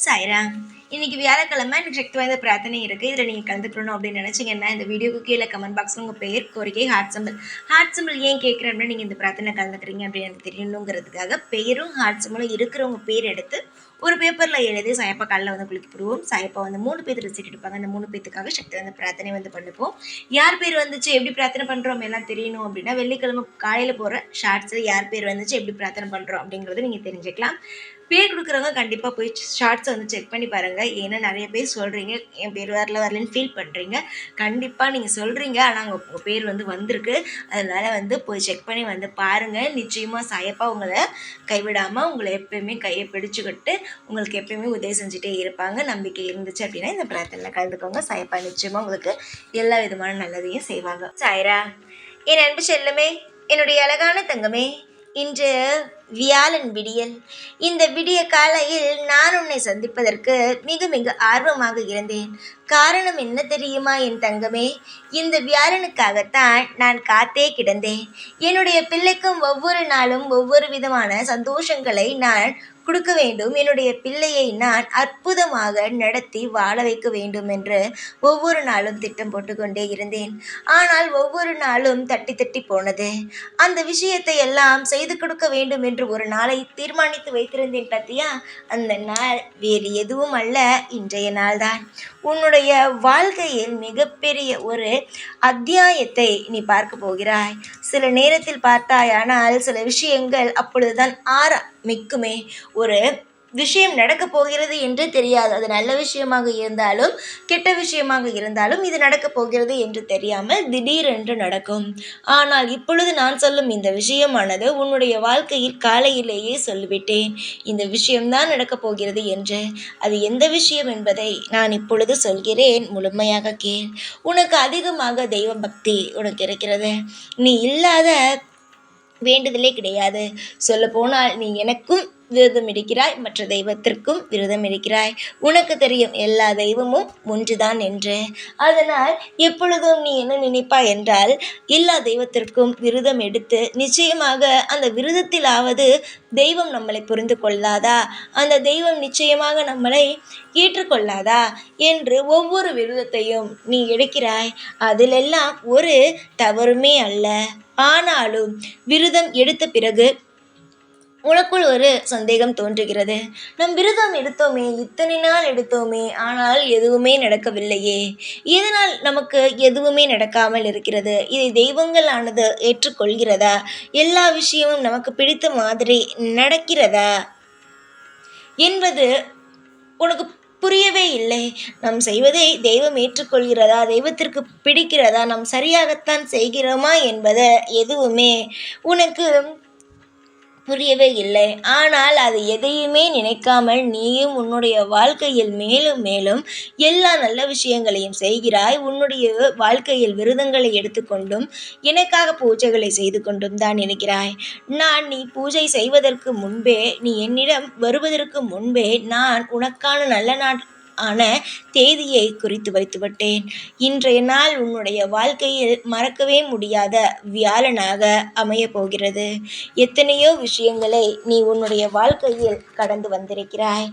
சாய்ராம். இன்னைக்கு வியாழக்கிழமை எனக்கு சக்தி வாய்ந்த பிரார்த்தனை இருக்குது. இதில் நீங்கள் கலந்துக்கணும் அப்படின்னு நினச்சிங்கன்னா இந்த வீடியோக்கு கீழே கமெண்ட் பாக்ஸில் உங்கள் பேர், கோரிக்கை, ஹார்ட் சிம்பிள் ஏன் கேட்குறேன் அப்படின்னு நீங்கள் இந்த பிரார்த்தனை கலந்துக்கிறீங்க அப்படின்னு எனக்கு தெரியணுங்கிறதுக்காக பெயரும் ஹார்ட் சிம்பிளும் இருக்கிறவங்க பேர் எடுத்து ஒரு பேப்பரில் எழுதி சாயப்பா காலில் வந்து குளிக்கப்படுவோம். சாயப்பா வந்து 3 பேர் ரிசீட் எடுப்பாங்க. அந்த 3 பேத்துக்காக சக்தி வாய்ந்த பிரார்த்தனை வந்து பண்ணிப்போம். யார் பேர் வந்துச்சு, எப்படி பிரார்த்தனை பண்ணுறோம் எல்லாம் தெரியணும் அப்படின்னா வெள்ளிக்கிழமை காலையில் போகிற ஷார்ட்ஸில் யார் பேர் வந்துச்சு, எப்படி பிரார்த்தனை பண்ணுறோம் அப்படிங்கிறத நீங்கள் தெரிஞ்சுக்கலாம். பேர் கொடுக்குறவங்க கண்டிப்பாக போய் ஷார்ட்ஸை வந்து செக் பண்ணி பாருங்கள். ஏன்னா நிறைய பேர் சொல்கிறீங்க என் பேர் வரலன்னு ஃபீல் பண்ணுறீங்க. கண்டிப்பாக நீங்கள் சொல்கிறீங்க, ஆனால் உங்கள் பேர் வந்து வந்திருக்கு. அதனால் வந்து போய் செக் பண்ணி வந்து பாருங்கள். நிச்சயமாக சாயப்பா உங்களை கைவிடாமல் உங்களை எப்பயுமே கையை பிடிச்சிக்கிட்டு உங்களுக்கு எப்பயுமே உதவி செஞ்சுட்டே இருப்பாங்க. நம்பிக்கை இருந்துச்சு அப்படின்னா இந்த பிரார்த்தனையில் கலந்துக்கோங்க. சாயப்பா நிச்சயமாக உங்களுக்கு எல்லா விதமான நல்லதையும் செய்வாங்க. சாய்ரா, என் அன்பு செல்லமே, என்னுடைய அழகான தங்கமே, இன்று வியாழன் விடியல். இந்த விடிய காலையில் நான் உன்னை சந்திப்பதற்கு மிக மிக ஆர்வமாக இருந்தேன். காரணம் என்ன தெரியுமா என் தங்கமே? இந்த வியாழனுக்காகத்தான் நான் காத்தே கிடந்தேன். என்னுடைய பிள்ளைக்கும் ஒவ்வொரு நாளும் ஒவ்வொரு விதமான சந்தோஷங்களை நான் கொடுக்க வேண்டும். என்னுடைய பிள்ளையை நான் அற்புதமாக நடத்தி வாழ வைக்க வேண்டும் என்று ஒவ்வொரு நாளும் திட்டம் போட்டுக்கொண்டே இருந்தேன். ஆனால் ஒவ்வொரு நாளும் தட்டி தட்டி போனது. அந்த விஷயத்தை எல்லாம் செய்து கொடுக்க வேண்டும் என்று ஒரு நாளை தீர்மானித்து வைத்திருந்தேன் பார்த்தியா? அந்த நாள் வேறு எதுவும் அல்ல, இன்றைய நாள்தான். உன்னுடைய வாழ்க்கையில் மிகப்பெரிய ஒரு அத்தியாயத்தை நீ பார்க்க போகிறாய். சில நேரத்தில் பார்த்தாயானால் சில விஷயங்கள் அப்பொழுதுதான் ஆரம்பிக்குமே. ஒரு விஷயம் நடக்க போகிறது என்று தெரியாது. அது நல்ல விஷயமாக இருந்தாலும் கெட்ட விஷயமாக இருந்தாலும் இது நடக்கப் போகிறது என்று தெரியாமல் திடீரென்று நடக்கும். ஆனால் இப்பொழுது நான் சொல்லும் இந்த விஷயமானது உன்னுடைய வாழ்க்கையில் காலையிலேயே சொல்லிவிட்டேன், இந்த விஷயம்தான் நடக்கப் போகிறது என்று. அது எந்த விஷயம் என்பதை நான் இப்பொழுது சொல்கிறேன், முழுமையாக கேள். உனக்கு அதிகமாக தெய்வ பக்தி உனக்கு இருக்கிறது. நீ இல்லாத வேண்டுதலே கிடையாது. சொல்ல போனால் நீ எனக்கும் விரதம் இருக்கிறாய், மற்ற தெய்வத்திற்கும் விரதம் இருக்கிறாய். உனக்கு தெரியும் எல்லா தெய்வமும் ஒன்றுதான் என்று. அதனால் எப்பொழுதும் நீ என்ன நினைப்பாய் என்றால், எல்லா தெய்வத்திற்கும் விரதம் எடுத்து நிச்சயமாக அந்த விரதத்திலாவது தெய்வம் நம்மளை புரிந்து கொள்ளாதா, அந்த தெய்வம் நிச்சயமாக நம்மளை ஏற்றுக்கொள்ளாதா என்று ஒவ்வொரு விரதத்தையும் நீ எடுக்கிறாய். அதிலெல்லாம் ஒரு தவறுமே அல்ல. ஆனாலும் விரதம் எடுத்த பிறகு உனக்குள் ஒரு சந்தேகம் தோன்றுகிறது. நம் விரதம் எடுத்தோமே, இத்தனை நாள் எடுத்தோமே, ஆனால் எதுவுமே நடக்கவில்லையே. இதனால் நமக்கு எதுவுமே நடக்காமல் இருக்கிறது. இதை தெய்வங்களானது ஏற்றுக்கொள்கிறதா? எல்லா விஷயமும் நமக்கு பிடித்த மாதிரி நடக்கிறதா என்பது உனக்கு புரியவே இல்லை. நாம் செய்வதை தெய்வம் ஏற்றுக்கொள்கிறதா, தெய்வத்திற்கு பிடிக்கிறதா, நாம் சரியாகத்தான் செய்கிறோமா என்பது எதுவுமே உனக்கு புரியவே இல்லை. ஆனால் அது எதையுமே நினைக்காமல் நீயும் உன்னுடைய வாழ்க்கையில் மேலும் மேலும் எல்லா நல்ல விஷயங்களையும் செய்கிறாய். உன்னுடைய வாழ்க்கையில் விரதங்களை எடுத்துக்கொண்டும் எனக்காக பூஜைகளை செய்து கொண்டும் தான் இருக்கிறாய். நீ பூஜை செய்வதற்கு முன்பே, நீ என்னிடம் வருவதற்கு முன்பே நான் உனக்கான நல்ல நாள் ஆன தேதியை குறித்து வைத்துவிட்டேன். இன்றைய நாள் உன்னுடைய வாழ்க்கையில் மறக்கவே முடியாத வியாழனாக அமைய போகிறது. எத்தனையோ விஷயங்களை நீ உன்னுடைய வாழ்க்கையில் கடந்து வந்திருக்கிறாய்.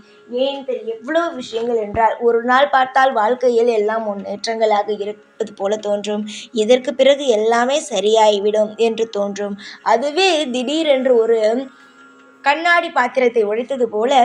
ஏன் எவ்வளோ விஷயங்கள் என்றால், ஒரு நாள் பார்த்தால் வாழ்க்கையில் எல்லாம் முன்னேற்றங்களாக இருப்பது போல தோன்றும். இதற்கு பிறகு எல்லாமே சரியாகிவிடும் என்று தோன்றும். அதுவே திடீரென்று ஒரு கண்ணாடி பாத்திரத்தை உடைத்தது போல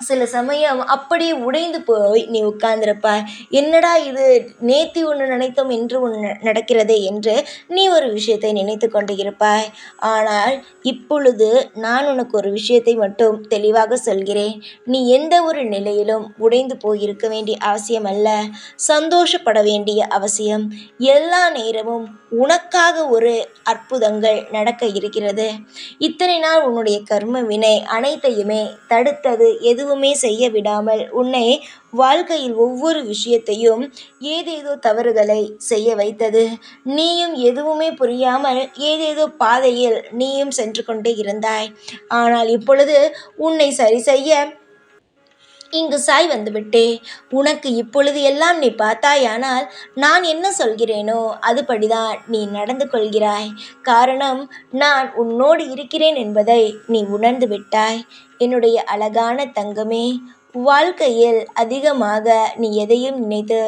சில சமயம் அப்படியே உடைந்து போய் நீ உட்கார்ந்திருப்பாய். என்னடா இது, நேத்தி ஒன்று நினைத்தோம் என்று ஒன்று நடக்கிறதே என்று நீ ஒரு விஷயத்தை நினைத்து கொண்டு இருப்பாய். ஆனால் இப்பொழுது நான் உனக்கு ஒரு விஷயத்தை மட்டும் தெளிவாக சொல்கிறேன். நீ எந்த ஒரு நிலையிலும் உடைந்து போயிருக்க வேண்டிய அவசியம் அல்ல, சந்தோஷப்பட வேண்டிய அவசியம். எல்லா நேரமும் உனக்காக ஒரு அற்புதங்கள் நடக்க இருக்கிறது. இத்தனை நாள் உன்னுடைய கர்ம வினை அனைத்தையுமே தடுத்தது, எதுவுமே செய்ய விடாமல் உன்னை வாழ்க்கையில் ஒவ்வொரு விஷயத்தையும் ஏதேதோ தவறுகளை செய்ய வைத்தது. நீயும் எதுவுமே புரியாமல் ஏதேதோ பாதையில் நீயும் சென்று கொண்டே இருந்தாய். ஆனால் இப்பொழுது உன்னை சரி செய்ய இங்கு சாய் வந்துவிட்டே. உனக்கு இப்பொழுது எல்லாம் நீ பார்த்தாயானால் நான் என்ன சொல்கிறேனோ அதுபடிதான் நீ நடந்து கொள்கிறாய். காரணம், நான் உன்னோடு இருக்கிறேன் என்பதை நீ உணர்ந்து விட்டாய். என்னுடைய அழகான தங்கமே, வாழ்க்கையில் அதிகமாக நீ எதையும் நினைத்து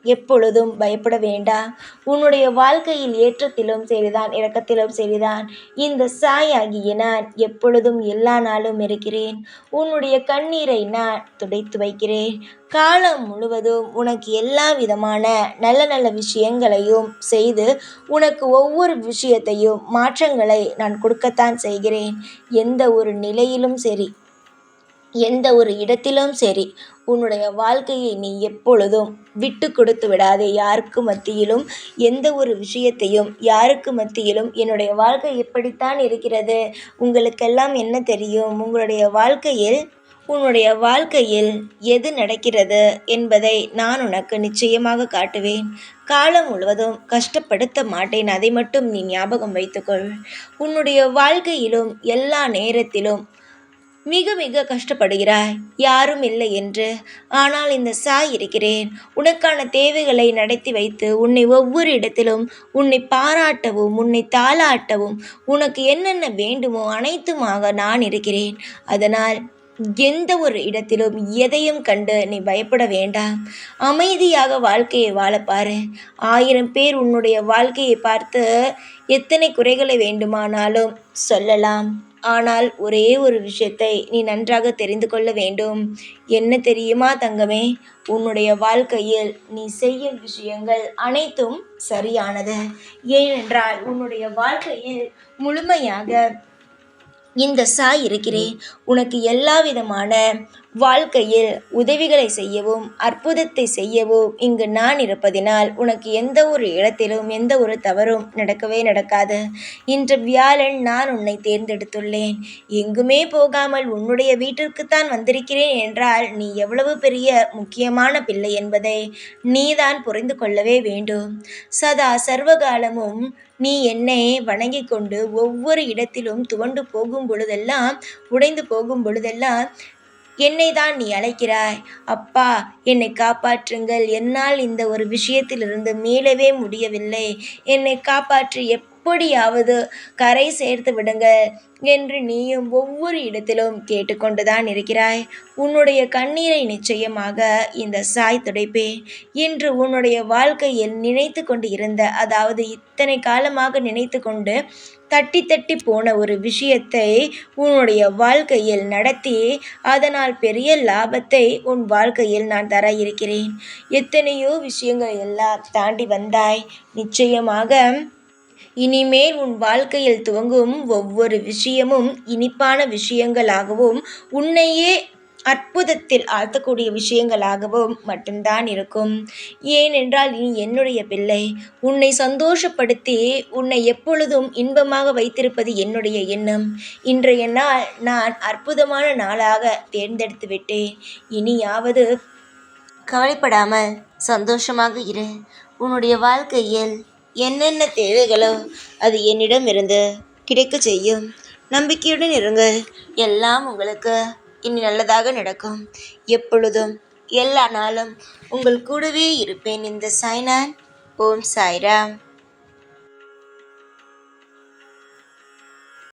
எப்பொழுதும் பயப்பட வேண்டாம். உன்னுடைய வாழ்க்கையில் ஏற்றத்திலும் சரிதான், இறக்கத்திலும் சரிதான். இந்த சாய் ஆகிய நான் எப்பொழுதும் எல்லா நாளும் இருக்கிறேன். உன்னுடைய கண்ணீரை நான் துடைத்து வைக்கிறேன். காலம் முழுவதும் உனக்கு எல்லா விதமான நல்ல நல்ல விஷயங்களையும் செய்து உனக்கு ஒவ்வொரு விஷயத்தையும் மாற்றங்களை நான் கொடுக்கத்தான் செய்கிறேன். எந்த ஒரு நிலையிலும் சரி, எந்த ஒரு இடத்திலும் சரி, உன்னுடைய வாழ்க்கையை நீ எப்பொழுதும் விட்டு கொடுத்து விடாதே. யாருக்கு மத்தியிலும் எந்த ஒரு விஷயத்தையும் யாருக்கு மத்தியிலும் என்னுடைய வாழ்க்கை இப்படித்தான் இருக்கிறது, உங்களுக்கெல்லாம் என்ன தெரியும், உன்னுடைய வாழ்க்கையில் எது நடக்கிறது என்பதை நான் உனக்கு நிச்சயமாக காட்டுவேன். காலம் முழுவதும் கஷ்டப்படுத்த மாட்டேன், அதை மட்டும் நீ ஞாபகம் வைத்துக்கொள். உன்னுடைய வாழ்க்கையிலும் எல்லா நேரத்திலும் மிக மிக கஷ்டப்படுகிறாய், யாரும் இல்லை என்று. ஆனால் இந்த சாய் இருக்கிறேன். உனக்கான தேவைகளை நடத்தி வைத்து உன்னை ஒவ்வொரு இடத்திலும் உன்னை பாராட்டவும் உன்னை தாளாட்டவும் உனக்கு என்னென்ன வேண்டுமோ அனைத்துமாக நான் இருக்கிறேன். அதனால் எந்த ஒரு இடத்திலும் எதையும் கண்டு நீ பயப்பட வேண்டாம். அமைதியாக வாழ்க்கையை வாழப்பாரு. 1000 பேர் உன்னுடைய வாழ்க்கையை பார்த்து எத்தனை குறைகளை வேண்டுமானாலும் சொல்லலாம். ஆனால் ஒரே ஒரு விஷயத்தை நீ நன்றாக தெரிந்து கொள்ள வேண்டும். என்ன தெரியுமா தங்கமே, உன்னுடைய வாழ்க்கையில் நீ செய்யும் விஷயங்கள் அனைத்தும் சரியானது. ஏனென்றால் உன்னுடைய வாழ்க்கையில் முழுமையாக இந்த சாய் இருக்கிறேன். உனக்கு எல்லா விதமான வாழ்க்கையில் உதவிகளை செய்யவும் அற்புதத்தை செய்யவும் இங்கு நான் இருப்பதினால் உனக்கு எந்த ஒரு இடத்திலும் எந்த ஒரு தவறும் நடக்கவே நடக்காது. இன்று வியாழன் நான் உன்னை தேர்ந்தெடுத்துள்ளேன். எங்குமே போகாமல் உன்னுடைய வீட்டிற்குத்தான் வந்திருக்கிறேன் என்றால் நீ எவ்வளவு பெரிய முக்கியமான பிள்ளை என்பதை நீதான் புரிந்து கொள்ளவே வேண்டும். சதா சர்வகாலமும் நீ என்னை வணங்கி கொண்டு ஒவ்வொரு இடத்திலும் துவண்டு போகும் பொழுதெல்லாம் உடைந்து போகும் பொழுதெல்லாம் என்னை தான் நீ அழைக்கிறாய். அப்பா, என்னை காப்பாற்றுங்கள், என்னால் இந்த ஒரு விஷயத்திலிருந்து மீளவே முடியவில்லை, என்னை காப்பாற்றி எப்படியாவது கரை சேர்த்து விடுங்கள் என்று நீயும் ஒவ்வொரு இடத்திலும் கேட்டுக்கொண்டுதான் இருக்கிறாய். உன்னுடைய கண்ணீரை நிச்சயமாக இந்த சாய் துடைப்பேன். இன்று உன்னுடைய வாழ்க்கையில் நினைத்து கொண்டு இருந்த, அதாவது இத்தனை காலமாக நினைத்து கொண்டு தட்டி தட்டி போன ஒரு விஷயத்தை உன்னுடைய வாழ்க்கையில் நடத்தி அதனால் பெரிய லாபத்தை உன் வாழ்க்கையில் நான் தர இருக்கிறேன். எத்தனையோ விஷயங்கள் எல்லாம் தாண்டி வந்தாய். நிச்சயமாக இனிமேல் உன் வாழ்க்கையில் துவங்கும் ஒவ்வொரு விஷயமும் இனிப்பான விஷயங்களாகவும் உன்னையே அற்புதத்தில் ஆழ்த்தக்கூடிய விஷயங்களாகவும் மட்டும்தான் இருக்கும். ஏனென்றால் நீ என்னுடைய பிள்ளை. உன்னை சந்தோஷப்படுத்தி உன்னை எப்பொழுதும் இன்பமாக வைத்திருப்பது என்னுடைய எண்ணம். இன்றைய நாள் நான் அற்புதமான நாளாக தேர்ந்தெடுத்து விட்டேன். இனியாவது கவலைப்படாமல் சந்தோஷமாக இரு. உன்னுடைய வாழ்க்கையில் என்னென்ன தேவைகளோ அது என்னிடமிருந்து கிடைக்க செய்யும். நம்பிக்கையுடன் இருங்கள். எல்லாம் உங்களுக்கு இனி நல்லதாக நடக்கும். எப்பொழுதும் எல்லா நாளும் உங்கள் கூடவே இருப்பேன். இந்த சாய்நான். ஓம் சாய்ராம்.